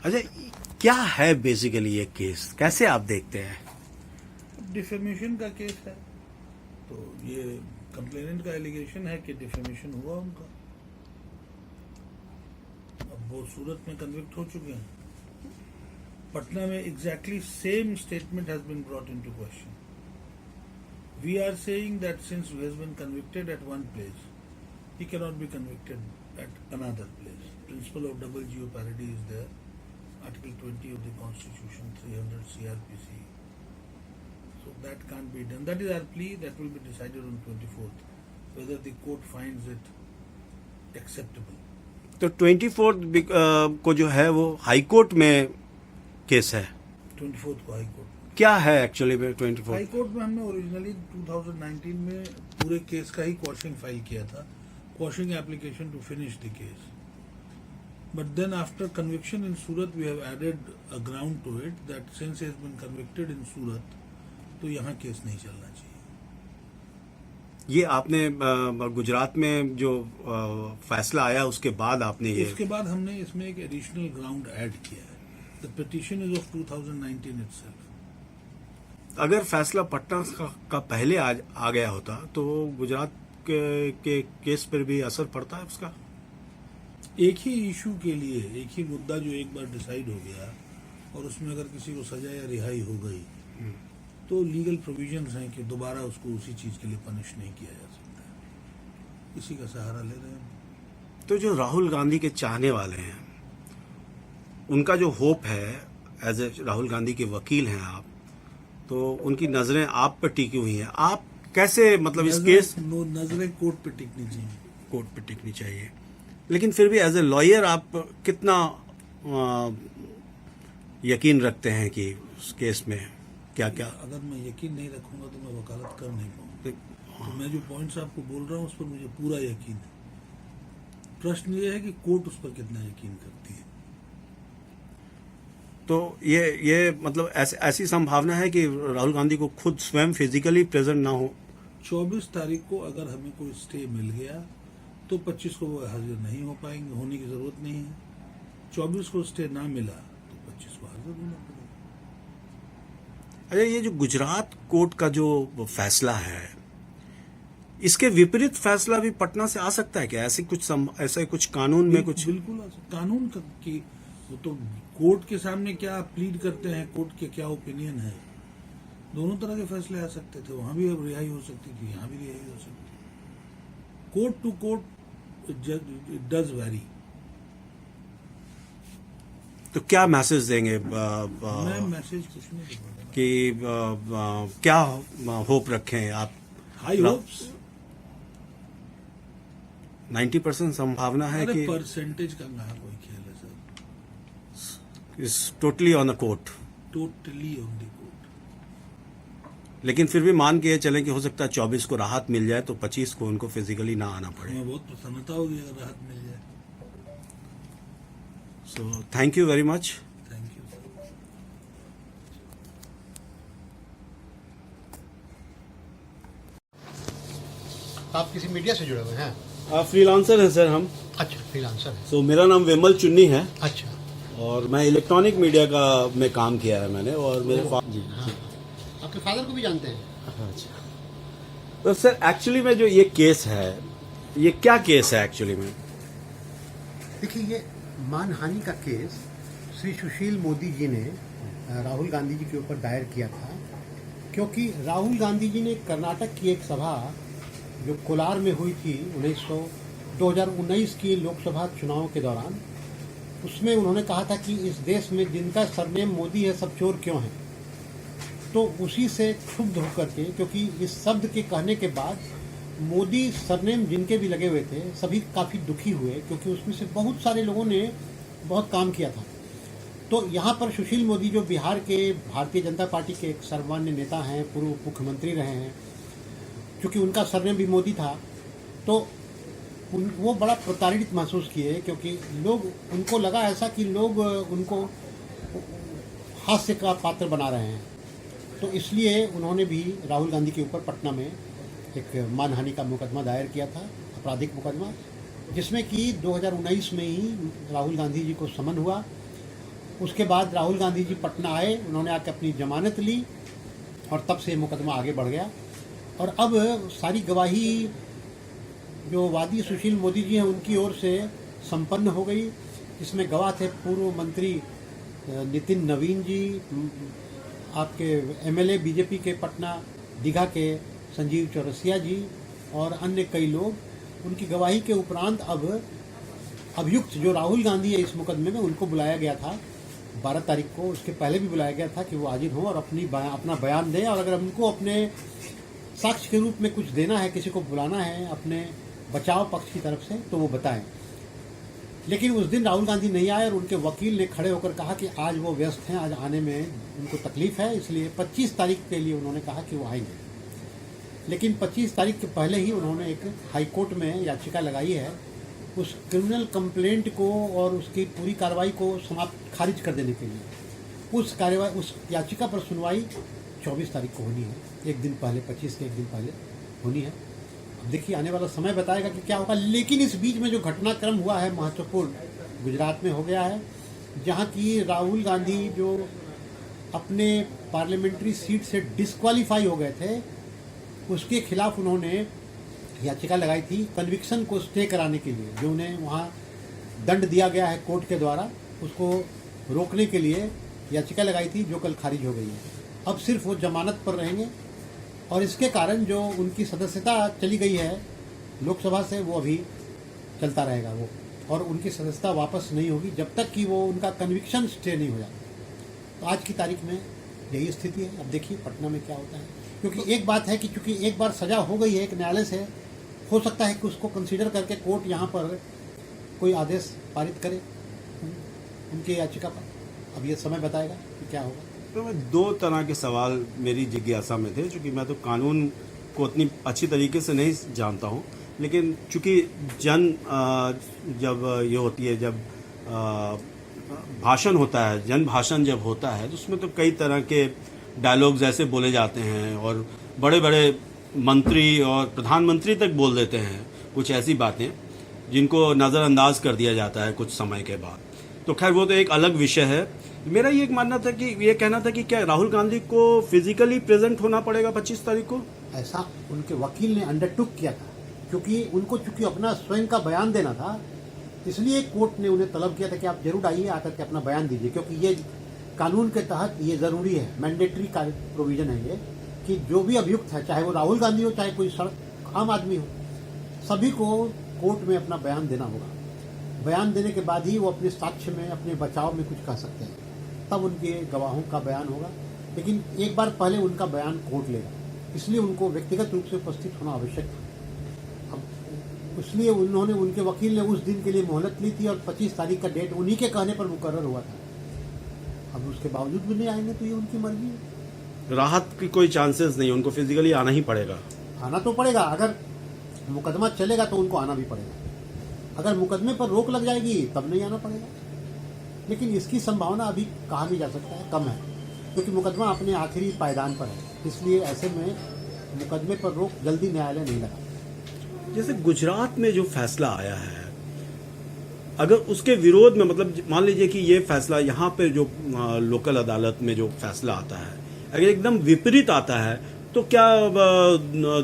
अच्छा, क्या है बेसिकली ये केस, कैसे आप देखते हैं? डिफेमेशन का केस है, तो ये कंप्लेनेंट का एलिगेशन है कि डिफेमेशन हुआ उनका। अब वो सूरत में कन्विक्ट हो चुके हैं। पटना में exactly same statement has been brought into question. We are saying that since he has been convicted at one place, he cannot be convicted at another place. Principle of double jeopardy is there. Article 20 of the Constitution, 300 CRPC. So that can't be done. That is our plea. That will be decided on 24th, whether the court finds it acceptable. तो 24 को जो है वो high court में case है। 24th को high court. क्या है एक्चुअली में 24? हाई कोर्ट में हमने ओरिजिनली 2019 में पूरे केस का ही क्वेश्चन फाइल किया था, quashing application to finish the case. But then after conviction in Surat, we have added a ground to it that since he has been convicted in Surat, तो यहाँ case नहीं चलना चाहिए। ये आपने गुजरात में जो फैसला आया उसके बाद आपने ये उसके बाद हमने इसमें एक एडिशनल ग्राउंड ऐड किया है। The petition is of 2019 itself. अगर फैसला पटना का पहले आ गया होता तो गुजरात के केस पर भी असर पड़ता है उसका? एक ही इशू के लिए एक ही मुद्दा जो एक बार डिसाइड हो गया और उसमें अगर किसी को सजा या रिहाई हो गई तो लीगल प्रोविजंस हैं कि दोबारा उसको उसी चीज के लिए पनिश नहीं किया जा सकता है। इसी का सहारा ले रहे हैं। तो जो राहुल गांधी के चाहने वाले हैं, उनका जो होप है, एज ए राहुल गांधी के वकील हैं आप, तो उनकी नजरें आप पर टिकी हुई हैं। आप कैसे, मतलब इस केस नजरें कोर्ट पे टिकनी चाहिए। कोर्ट पे टिकनी चाहिए, लेकिन फिर भी एज ए लॉयर आप कितना यकीन रखते हैं कि उस केस में क्या क्या? अगर मैं यकीन नहीं रखूंगा तो मैं वकालत कर नहीं पाऊंगा। तो मैं जो पॉइंट्स आपको बोल रहा हूँ उस पर मुझे पूरा यकीन है। प्रश्न ये है कि कोर्ट उस पर कितना यकीन करती है। तो ये मतलब ऐसी संभावना है कि राहुल गांधी को खुद स्वयं फिजिकली प्रेजेंट ना हो। 24 तारीख को अगर हमें कोई स्टे मिल गया तो 25 को वो हाजिर नहीं हो पाएंगे, होने की जरूरत नहीं है। 24 को स्टे ना मिला तो 25 को हाजिर होना पड़ेगा। अरे, ये जो गुजरात कोर्ट का जो फैसला है, इसके विपरीत फैसला भी पटना से आ सकता है क्या? ऐसे कुछ कानून में कुछ बिल्कुल कानून की वो तो कोर्ट के सामने क्या प्लीड करते हैं, कोर्ट के क्या ओपिनियन है, दोनों तरह के फैसले आ सकते थे। वहां भी रिहाई हो सकती थी, यहाँ भी रिहाई हो सकती थी। Court to court it does vary. तो क्या मैसेज देंगे? मैं मैसेज कुछ नहीं दूंगा कि क्या होप रखें आप? High hopes. 90% संभावना है कि परसेंटेज का कहाँ कोई खेल है sir. Is totally on the court. Totally on the court. लेकिन फिर भी मान के चलें कि हो सकता है 24 को राहत मिल जाए तो 25 को उनको फिजिकली ना आना पड़े। हमें बहुत प्रसन्नता होगी अगर राहत मिल जाए। So thank you very much. Thank you sir. आप किसी मीडिया से जुड़े हुए हैं? फ्रीलांसर हैं सर हम। अच्छा, फ्रीलांसर है। सो मेरा नाम विमल चुन्नी है अच्छा। और मैं इलेक्ट्रॉनिक मीडिया का में काम किया है मैंने, और मेरे जी। हाँ। आपके फादर को भी जानते हैं? अच्छा, तो सर एक्चुअली में जो ये केस है, ये क्या केस है एक्चुअली में? देखिए, ये मानहानि का केस श्री सुशील मोदी जी ने राहुल गांधी जी के ऊपर दायर किया था, क्योंकि राहुल गांधी जी ने कर्नाटक की एक सभा जो कोलार में हुई थी 2019 की लोकसभा चुनाव के दौरान, उसमें उन्होंने कहा था कि इस देश में जिनका सरनेम मोदी है सब चोर क्यों हैं। तो उसी से क्षुब्ध होकर के, क्योंकि इस शब्द के कहने के बाद मोदी सरनेम जिनके भी लगे हुए थे सभी काफ़ी दुखी हुए, क्योंकि उसमें से बहुत सारे लोगों ने बहुत काम किया था। तो यहाँ पर सुशील मोदी जो बिहार के भारतीय जनता पार्टी के एक सर्वमान्य नेता हैं, पूर्व मुख्यमंत्री रहे हैं, क्योंकि उनका सरनेम भी मोदी था, तो वो बड़ा प्रताड़ित महसूस किए, क्योंकि लोग, उनको लगा ऐसा कि लोग उनको हास्य का पात्र बना रहे हैं। तो इसलिए उन्होंने भी राहुल गांधी के ऊपर पटना में एक मानहानि का मुकदमा दायर किया था, आपराधिक मुकदमा, जिसमें कि 2019 में ही राहुल गांधी जी को समन हुआ। उसके बाद राहुल गांधी जी पटना आए, उन्होंने आके अपनी जमानत ली और तब से ये मुकदमा आगे बढ़ गया। और अब सारी गवाही जो वादी सुशील मोदी जी हैं उनकी ओर से संपन्न हो गई, जिसमें गवाह थे पूर्व मंत्री नितिन नवीन जी, आपके एमएलए बीजेपी के पटना दीघा के संजीव चौरसिया जी और अन्य कई लोग। उनकी गवाही के उपरांत अब अभियुक्त जो राहुल गांधी है इस मुकदमे में, उनको बुलाया गया था 12 तारीख को। उसके पहले भी बुलाया गया था कि वो हाजिर हों और अपना बयान दें, और अगर उनको अपने साक्ष्य के रूप में कुछ देना है, किसी को बुलाना है अपने बचाव पक्ष की तरफ से, तो वो बताएं। लेकिन उस दिन राहुल गांधी नहीं आए और उनके वकील ने खड़े होकर कहा कि आज वो व्यस्त हैं, आज आने में उनको तकलीफ है, इसलिए 25 तारीख के लिए उन्होंने कहा कि वो आएंगे। लेकिन 25 तारीख के पहले ही उन्होंने एक हाईकोर्ट में याचिका लगाई है उस क्रिमिनल कंप्लेंट को और उसकी पूरी कार्रवाई को समाप्त खारिज कर देने के लिए। उस याचिका पर सुनवाई 24 तारीख को होनी है, एक दिन पहले, 25 के एक दिन पहले होनी है। अब देखिए आने वाला समय बताएगा कि क्या होगा। लेकिन इस बीच में जो घटनाक्रम हुआ है महत्वपूर्ण, गुजरात में हो गया है, जहां की राहुल गांधी जो अपने पार्लियामेंट्री सीट से डिस्क्वालीफाई हो गए थे, उसके खिलाफ उन्होंने याचिका लगाई थी कन्विक्शन को स्टे कराने के लिए। जो उन्हें वहाँ दंड दिया गया है कोर्ट के द्वारा, उसको रोकने के लिए याचिका लगाई थी, जो कल खारिज हो गई है। अब सिर्फ वो जमानत पर रहेंगे और इसके कारण जो उनकी सदस्यता चली गई है लोकसभा से, वो अभी चलता रहेगा वो, और उनकी सदस्यता वापस नहीं होगी जब तक कि वो उनका कन्विक्शन स्टे नहीं हो जाता। तो आज की तारीख में यही स्थिति है। अब देखिए पटना में क्या होता है, क्योंकि एक बात है कि चूंकि एक बार सजा हो गई है एक न्यायालय से, हो सकता है कि उसको कंसीडर करके कोर्ट यहाँ पर कोई आदेश पारित करे उनकी याचिका पर। अब ये समय बताएगा कि क्या होगा। तो मैं दो तरह के सवाल मेरी जिज्ञासा में थे, क्योंकि मैं तो कानून को उतनी अच्छी तरीके से नहीं जानता हूँ, लेकिन चूंकि जब ये होती है, जब भाषण होता है, जन भाषण जब होता है, तो उसमें तो कई तरह के डायलॉग्स ऐसे बोले जाते हैं और बड़े बड़े मंत्री और प्रधानमंत्री तक बोल देते हैं कुछ ऐसी बातें जिनको नज़रअंदाज कर दिया जाता है कुछ समय के बाद। तो खैर वो तो एक अलग विषय है। मेरा ये एक मानना था कि ये कहना था कि क्या राहुल गांधी को फिजिकली प्रेजेंट होना पड़ेगा 25 तारीख को? ऐसा उनके वकील ने अंडरटुक किया था, क्योंकि उनको चूंकि अपना स्वयं का बयान देना था, इसलिए कोर्ट ने उन्हें तलब किया था कि आप जरूर आइए, आकर के अपना बयान दीजिए, क्योंकि ये कानून के तहत ये जरूरी है, मैंडेटरी का प्रोविजन है ये, कि जो भी अभियुक्त है, चाहे वो राहुल गांधी हो, चाहे कोई आम आदमी हो, सभी को कोर्ट में अपना बयान देना होगा। बयान देने के बाद ही वो अपने साक्ष्य में, अपने बचाव में कुछ कह सकते हैं, तब उनके गवाहों का बयान होगा। लेकिन एक बार पहले उनका बयान कोर्ट लेगा, इसलिए उनको व्यक्तिगत रूप से उपस्थित होना आवश्यक था। अब इसलिए उन्होंने, उनके वकील ने उस दिन के लिए मोहलत ली थी और 25 तारीख का डेट उन्हीं के कहने पर मुकर्रर हुआ था। अब उसके बावजूद भी नहीं आएंगे तो ये उनकी मर्जी है। राहत की कोई चांसेस नहीं, उनको फिजिकली आना ही पड़ेगा। आना तो पड़ेगा, अगर मुकदमा चलेगा तो उनको आना भी पड़ेगा। अगर मुकदमे पर रोक लग जाएगी तब नहीं आना पड़ेगा, लेकिन इसकी संभावना अभी कहा भी जा सकता है कम है, क्योंकि मुकदमा अपने आखिरी पायदान पर है। इसलिए ऐसे में मुकदमे पर रोक जल्दी न्यायालय नहीं लगा। जैसे गुजरात में जो फैसला आया है, अगर उसके विरोध में, मतलब मान लीजिए कि ये फैसला यहाँ पे जो लोकल अदालत में जो फैसला आता है, अगर एकदम विपरीत आता है, तो क्या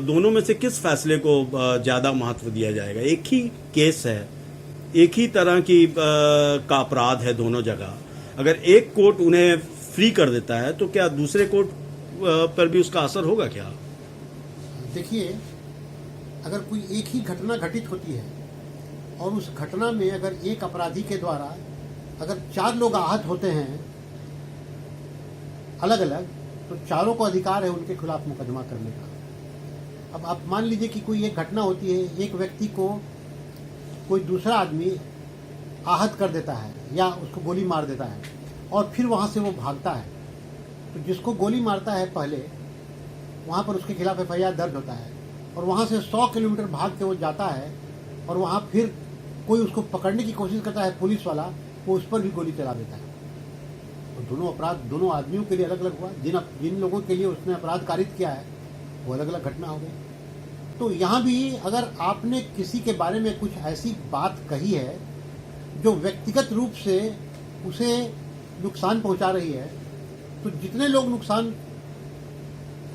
दोनों में से किस फैसले को ज़्यादा महत्व दिया जाएगा? एक ही केस है, एक ही तरह की का अपराध है दोनों जगह। अगर एक कोर्ट उन्हें फ्री कर देता है तो क्या दूसरे कोर्ट पर भी उसका असर होगा क्या? देखिए, अगर कोई एक ही घटना घटित होती है और उस घटना में अगर एक अपराधी के द्वारा अगर 4 लोग आहत होते हैं अलग अलग, तो चारों को अधिकार है उनके खिलाफ मुकदमा करने का। अब आप मान लीजिए कि कोई एक घटना होती है, एक व्यक्ति को कोई दूसरा आदमी आहत कर देता है या उसको गोली मार देता है और फिर वहाँ से वो भागता है, तो जिसको गोली मारता है पहले, वहाँ पर उसके खिलाफ FIR दर्ज होता है और वहाँ से 100 किलोमीटर भाग के वो जाता है और वहाँ फिर कोई उसको पकड़ने की कोशिश करता है पुलिस वाला, वो उस पर भी गोली चला देता है। तो दोनों अपराध दोनों आदमियों के लिए अलग अलग हुआ। जिन लोगों के लिए उसने अपराध कारित किया है वो अलग अलग घटना हो गई। तो यहाँ भी अगर आपने किसी के बारे में कुछ ऐसी बात कही है जो व्यक्तिगत रूप से उसे नुकसान पहुंचा रही है, तो जितने लोग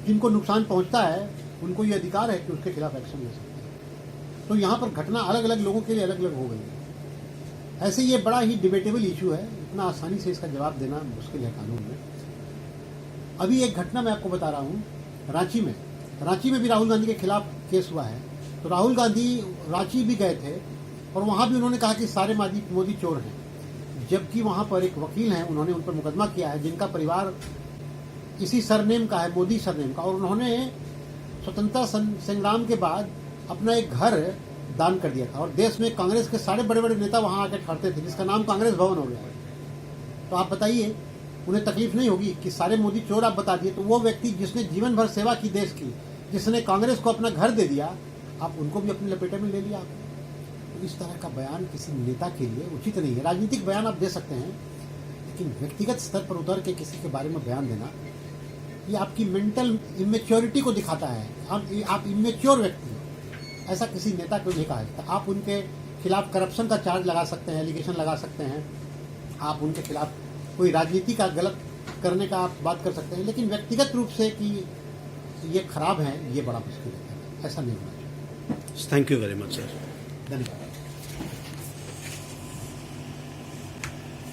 जिनको नुकसान पहुंचता है उनको ये अधिकार है कि उसके खिलाफ एक्शन ले सकते हैं। तो यहाँ पर घटना अलग अलग लोगों के लिए अलग अलग हो गई है। ऐसे ये बड़ा ही डिबेटेबल इशू है, इतना आसानी से इसका जवाब देना मुश्किल है कानून में। अभी एक घटना मैं आपको बता रहा हूँ, रांची में भी राहुल गांधी के खिलाफ केस हुआ है। तो राहुल गांधी रांची भी गए थे और वहाँ भी उन्होंने कहा कि सारे मोदी चोर हैं, जबकि वहाँ पर एक वकील हैं, उन्होंने उन पर मुकदमा किया है जिनका परिवार इसी सरनेम का है, मोदी सरनेम का, और उन्होंने स्वतंत्रता संग्राम के बाद अपना एक घर दान कर दिया था। और देश में कांग्रेस के सारे बड़े बड़े नेता वहाँ आकर ठहरते थे, जिसका नाम कांग्रेस भवन हो गया है। तो आप बताइए, उन्हें तकलीफ नहीं होगी कि सारे मोदी चोर आप बता दिए? तो वो व्यक्ति जिसने जीवन भर सेवा की देश की, जिसने कांग्रेस को अपना घर दे दिया, आप उनको भी अपनी लपेटे में ले लिया आपने। तो इस तरह का बयान किसी नेता के लिए उचित नहीं है। राजनीतिक बयान आप दे सकते हैं, लेकिन व्यक्तिगत स्तर पर उतर के किसी के बारे में बयान देना, ये आपकी मेंटल इमेच्योरिटी को दिखाता है। आप इमेच्योर व्यक्ति हो, ऐसा किसी नेता को नहीं कहा जाता। आप उनके खिलाफ करप्शन का चार्ज लगा सकते हैं, एलिगेशन लगा सकते हैं, आप उनके खिलाफ कोई राजनीति का गलत करने का आप बात कर सकते हैं, लेकिन व्यक्तिगत रूप से कि ये खराब है, ये बड़ा मुश्किल है। ऐसा नहीं होना चाहिए। Thank you very much sir. धन्यवाद।